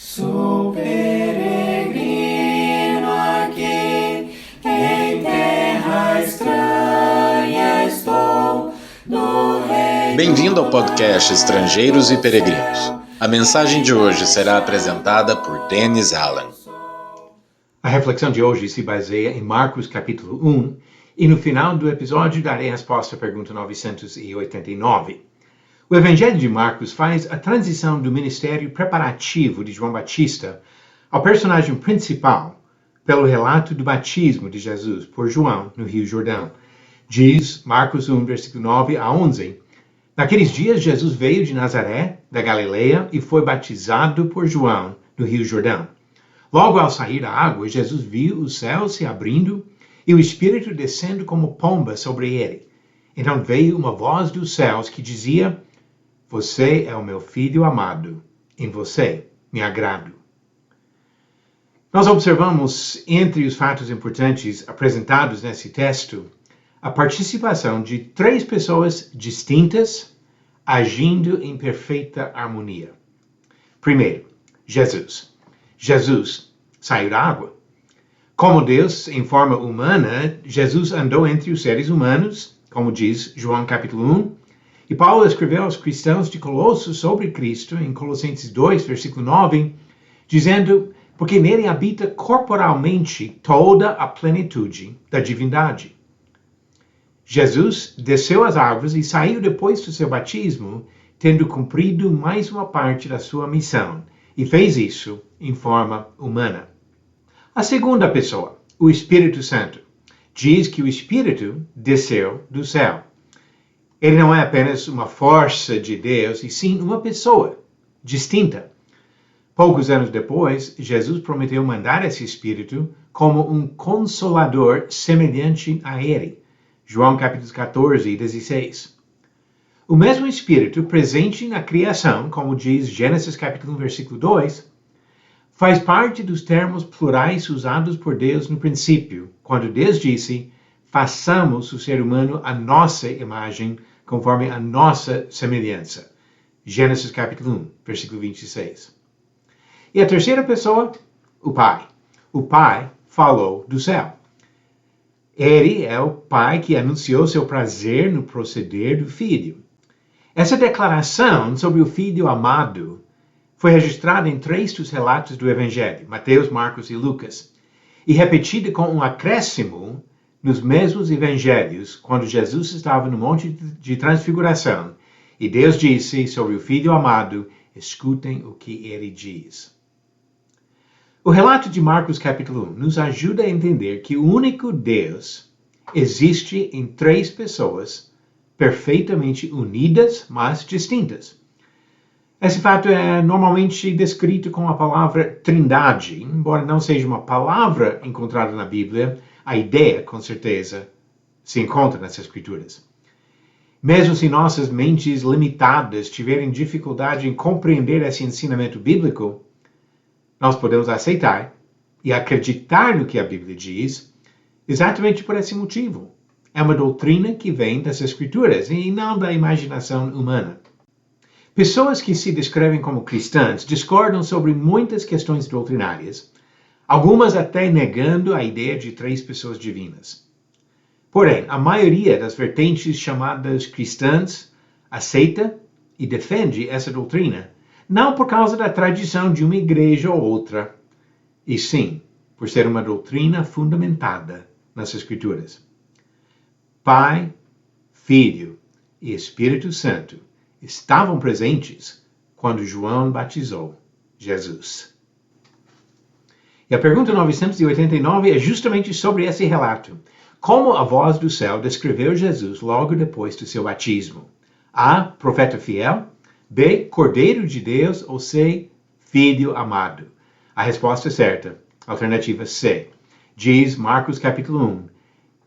Sou peregrino aqui, em terra estranha estou, no reino. Bem-vindo ao podcast Estrangeiros e Peregrinos. A mensagem de hoje será apresentada por Dennis Allen. A reflexão de hoje se baseia em Marcos capítulo 1 e no final do episódio darei a resposta à pergunta 989. O Evangelho de Marcos faz a transição do ministério preparativo de João Batista ao personagem principal pelo relato do batismo de Jesus por João no Rio Jordão. Diz Marcos 1, versículo 9 a 11, naqueles dias Jesus veio de Nazaré, da Galileia, e foi batizado por João no Rio Jordão. Logo ao sair da água, Jesus viu o céu se abrindo e o Espírito descendo como pomba sobre ele. Então veio uma voz dos céus que dizia: Você é o meu Filho amado, em você me agrado. Nós observamos, entre os fatos importantes apresentados nesse texto, a participação de três pessoas distintas agindo em perfeita harmonia. Primeiro, Jesus. Jesus saiu da água. Como Deus, em forma humana, Jesus andou entre os seres humanos, como diz João capítulo 1, e Paulo escreveu aos cristãos de Colossos sobre Cristo, em Colossenses 2, versículo 9, dizendo, porque nele habita corporalmente toda a plenitude da divindade. Jesus desceu às águas e saiu depois do seu batismo, tendo cumprido mais uma parte da sua missão, e fez isso em forma humana. A segunda pessoa, o Espírito Santo, diz que o Espírito desceu do céu. Ele não é apenas uma força de Deus, e sim uma pessoa distinta. Poucos anos depois, Jesus prometeu mandar esse Espírito como um consolador semelhante a ele. João capítulos 14 e 16. O mesmo Espírito presente na criação, como diz Gênesis capítulo 1, versículo 2, faz parte dos termos plurais usados por Deus no princípio, quando Deus disse, façamos o ser humano à nossa imagem, conforme a nossa semelhança. Gênesis capítulo 1, versículo 26. E a terceira pessoa, o Pai. O Pai falou do céu. Ele é o Pai que anunciou seu prazer no proceder do Filho. Essa declaração sobre o Filho amado foi registrada em três dos relatos do Evangelho, Mateus, Marcos e Lucas, e repetida com um acréscimo nos mesmos evangelhos, quando Jesus estava no Monte de Transfiguração, e Deus disse sobre o Filho amado, escutem o que ele diz. O relato de Marcos capítulo 1 nos ajuda a entender que o único Deus existe em três pessoas perfeitamente unidas, mas distintas. Esse fato é normalmente descrito com a palavra trindade, embora não seja uma palavra encontrada na Bíblia, a ideia, com certeza, se encontra nas Escrituras. Mesmo se nossas mentes limitadas tiverem dificuldade em compreender esse ensinamento bíblico, nós podemos aceitar e acreditar no que a Bíblia diz, exatamente por esse motivo. É uma doutrina que vem das Escrituras e não da imaginação humana. Pessoas que se descrevem como cristãs discordam sobre muitas questões doutrinárias, algumas até negando a ideia de três pessoas divinas. Porém, a maioria das vertentes chamadas cristãs aceita e defende essa doutrina, não por causa da tradição de uma igreja ou outra, e sim por ser uma doutrina fundamentada nas Escrituras. Pai, Filho e Espírito Santo estavam presentes quando João batizou Jesus. E a pergunta 989 é justamente sobre esse relato. Como a voz do céu descreveu Jesus logo depois do seu batismo? A. Profeta fiel. B. Cordeiro de Deus. Ou C. Filho amado. A resposta é certa. Alternativa C. Diz Marcos capítulo 1,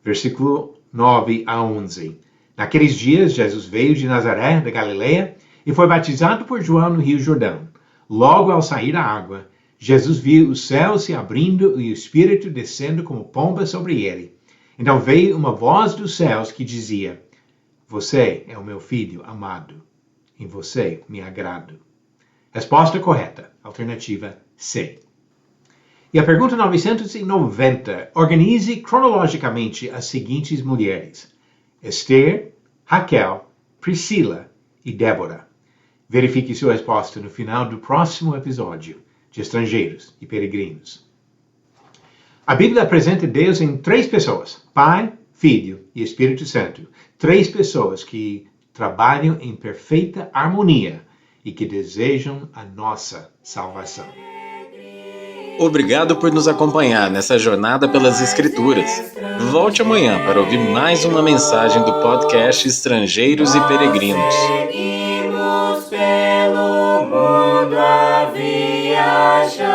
versículo 9 a 11. Naqueles dias, Jesus veio de Nazaré, da Galileia, e foi batizado por João no Rio Jordão. Logo ao sair da água, Jesus viu o céu se abrindo e o Espírito descendo como pomba sobre ele. Então veio uma voz dos céus que dizia, Você é o meu Filho amado, em você me agrado. Resposta correta, alternativa C. E a pergunta 990. Organize cronologicamente as seguintes mulheres: Esther, Raquel, Priscila e Débora. Verifique sua resposta no final do próximo episódio de Estrangeiros e Peregrinos. A Bíblia apresenta Deus em 3 pessoas: Pai, Filho e Espírito Santo. 3 pessoas que trabalham em perfeita harmonia e que desejam a nossa salvação. Obrigado por nos acompanhar nessa jornada pelas Escrituras. Volte amanhã para ouvir mais uma mensagem do podcast Estrangeiros e Peregrinos. Seguimos pelo mundo a viajar.